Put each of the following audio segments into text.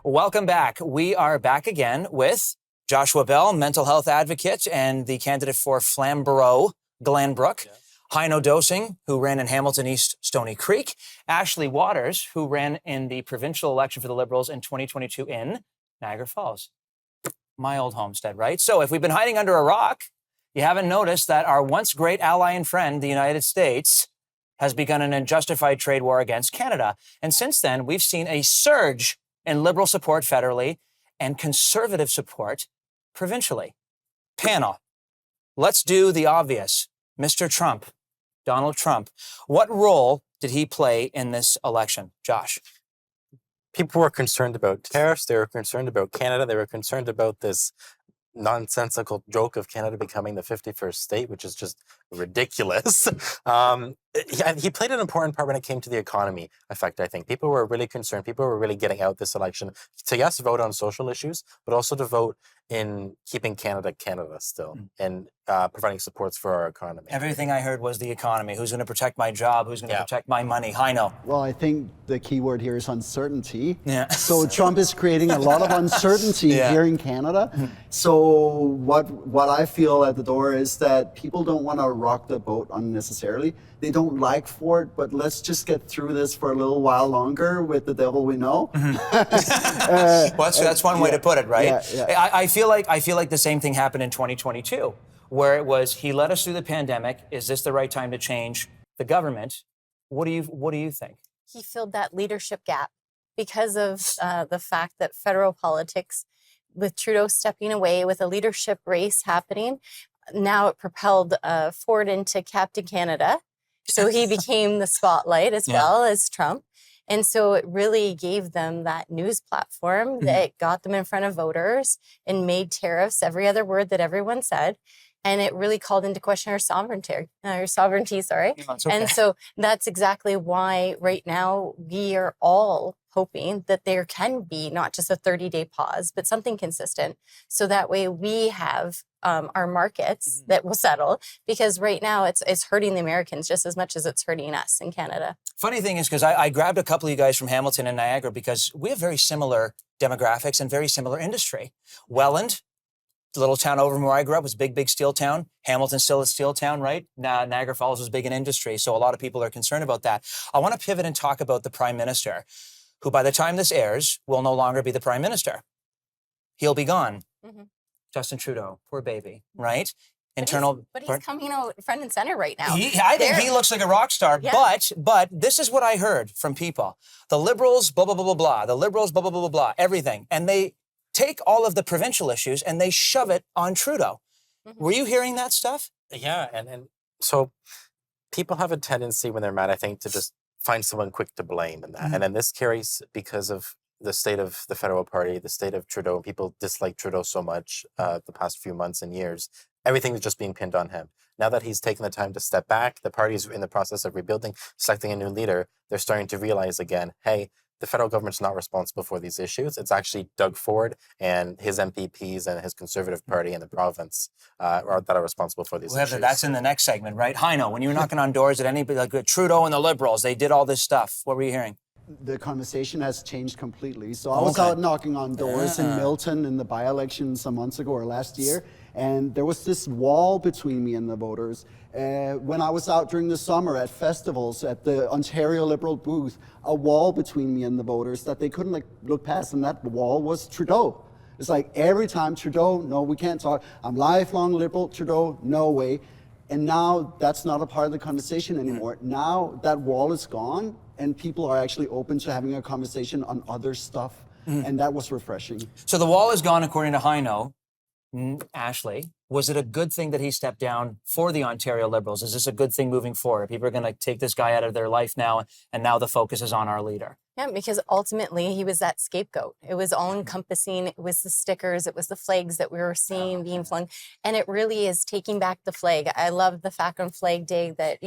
Welcome back. We are back again with Joshua Bell, mental health advocate and the candidate for Flamborough, Glanbrook. Yeah. Heino Dosing, who ran in Hamilton East Stony Creek. Ashley Waters, who ran in the provincial election for the Liberals in 2022 in Niagara Falls. My old homestead, right? So if we've been hiding under a rock, you haven't noticed that our once great ally and friend, the United States, has begun an unjustified trade war against Canada. And since then, we've seen a surge in Liberal support federally and Conservative support provincially. Panel, let's do the obvious. Mr. Trump, Donald Trump, what role did he play in this election? Josh. People were concerned about tariffs. They were concerned about Canada. They were concerned about this nonsensical joke of Canada becoming the 51st state, which is just ridiculous. He played an important part when it came to the economy effect, I think. People were really concerned. People were really getting out this election to, yes, vote on social issues, but also to vote in keeping Canada still and providing supports for our economy. Everything I heard was the economy. Who's going to protect my job? Who's going to protect my money? Heino. Well, I think the key word here is uncertainty. Yeah. So Trump is creating a lot of uncertainty here in Canada. So what I feel at the door is that people don't want to rock the boat unnecessarily. They don't like Ford, but let's just get through this for a little while longer with the devil we know. Well, that's one way to put it, right? Yeah. I feel like the same thing happened in 2022, where it was he led us through the pandemic. Is this the right time to change the government? What do you think? He filled that leadership gap because of the fact that federal politics, with Trudeau stepping away, with a leadership race happening, now it propelled Ford into Captain Canada. So he became the spotlight as well as Trump. And so it really gave them that news platform that got them in front of voters and made tariffs every other word that everyone said. And it really called into question our sovereignty. No, it's okay. And so that's exactly why right now we are all hoping that there can be not just a 30-day pause, but something consistent. So that way we have our markets that will settle, because right now it's hurting the Americans just as much as it's hurting us in Canada. Funny thing is, because I grabbed a couple of you guys from Hamilton and Niagara because we have very similar demographics and very similar industry. Welland, the little town over where I grew up, was big steel town. Hamilton still a steel town, right? Now Niagara Falls was big in industry, so a lot of people are concerned about that. I want to pivot and talk about the Prime Minister, who by the time this airs will no longer be the Prime Minister. He'll be gone. Justin Trudeau, poor baby, right? But he's coming out front and center right now. I think he looks like a rock star, but this is what I heard from people. The Liberals, blah, blah, blah, blah, blah. The Liberals, blah, blah, blah, blah, blah, everything. And they take all of the provincial issues and they shove it on Trudeau. Were you hearing that stuff? Yeah, and so people have a tendency when they're mad, I think, to just find someone quick to blame in that. And then this carries because of the state of the federal party, the state of Trudeau. People dislike Trudeau so much the past few months and years. Everything is just being pinned on him. Now that he's taken the time to step back, the party is in the process of rebuilding, selecting a new leader. They're starting to realize again, hey, the federal government's not responsible for these issues. It's actually Doug Ford and his MPPs and his Conservative Party in the province that are responsible for these issues. That's in the next segment, right? Heino, when you were knocking on doors at anybody, like Trudeau and the Liberals, they did all this stuff. What were you hearing? The conversation has changed completely. So I was out knocking on doors in Milton in the by-election some months ago or last year, and there was this wall between me and the voters. When I was out during the summer at festivals at the Ontario Liberal booth, a wall between me and the voters that they couldn't look past, and that wall was Trudeau. It's like every time Trudeau, no, we can't talk. I'm lifelong Liberal, Trudeau, no way. And now that's not a part of the conversation anymore. Now that wall is gone, and people are actually open to having a conversation on other stuff. And that was refreshing. So the wall is gone, according to Heino. Ashley, was it a good thing that he stepped down for the Ontario Liberals? Is this a good thing moving forward? People are going to take this guy out of their life now, and now the focus is on our leader. Yeah, because ultimately he was that scapegoat. It was all encompassing. It was the stickers. It was the flags that we were seeing being flung. And it really is taking back the flag. I love the fact on Flag Day that,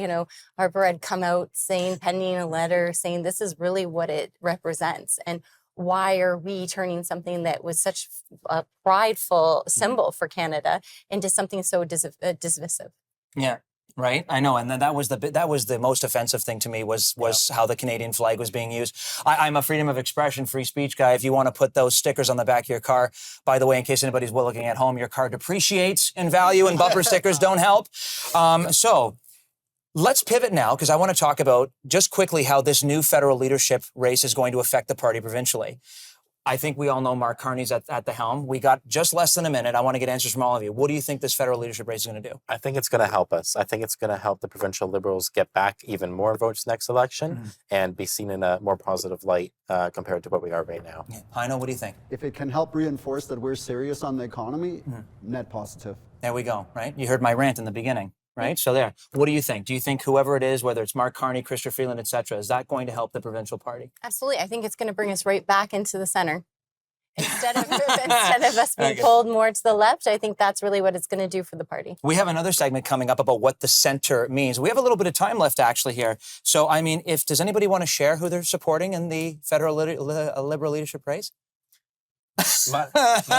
Harper had come out saying, penning a letter saying this is really what it represents. And why are we turning something that was such a prideful symbol for Canada into something so divisive? Yeah. Right, I know, and then that was the most offensive thing to me was how the Canadian flag was being used. I'm a freedom of expression, free speech guy. If you want to put those stickers on the back of your car, by the way, in case anybody's looking at home, your car depreciates in value, and bumper stickers don't help. So let's pivot now, because I want to talk about just quickly how this new federal leadership race is going to affect the party provincially. I think we all know Mark Carney's at the helm. We got just less than a minute. I want to get answers from all of you. What do you think this federal leadership race is going to do? I think it's going to help us. I think it's going to help the provincial Liberals get back even more votes next election and be seen in a more positive light compared to what we are right now. Yeah. Heino, what do you think? If it can help reinforce that we're serious on the economy, net positive. There we go, right? You heard my rant in the beginning, right? So there. What do you think? Do you think whoever it is, whether it's Mark Carney, Chrystia Freeland, et cetera, is that going to help the provincial party? Absolutely. I think it's going to bring us right back into the center. Instead of us being pulled more to the left, I think that's really what it's going to do for the party. We have another segment coming up about what the center means. We have a little bit of time left actually here. So, I mean, does anybody want to share who they're supporting in the federal Liberal leadership race?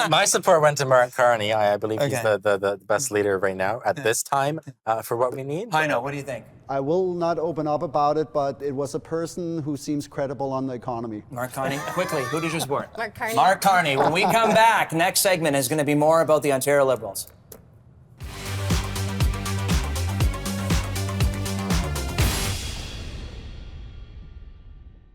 My support went to Mark Carney. I believe he's the best leader right now at this time for what we need. Heino, what do you think? I will not open up about it, but it was a person who seems credible on the economy. Mark Carney. Quickly, who did you support? Mark Carney. Mark Carney. When we come back, next segment is going to be more about the Ontario Liberals.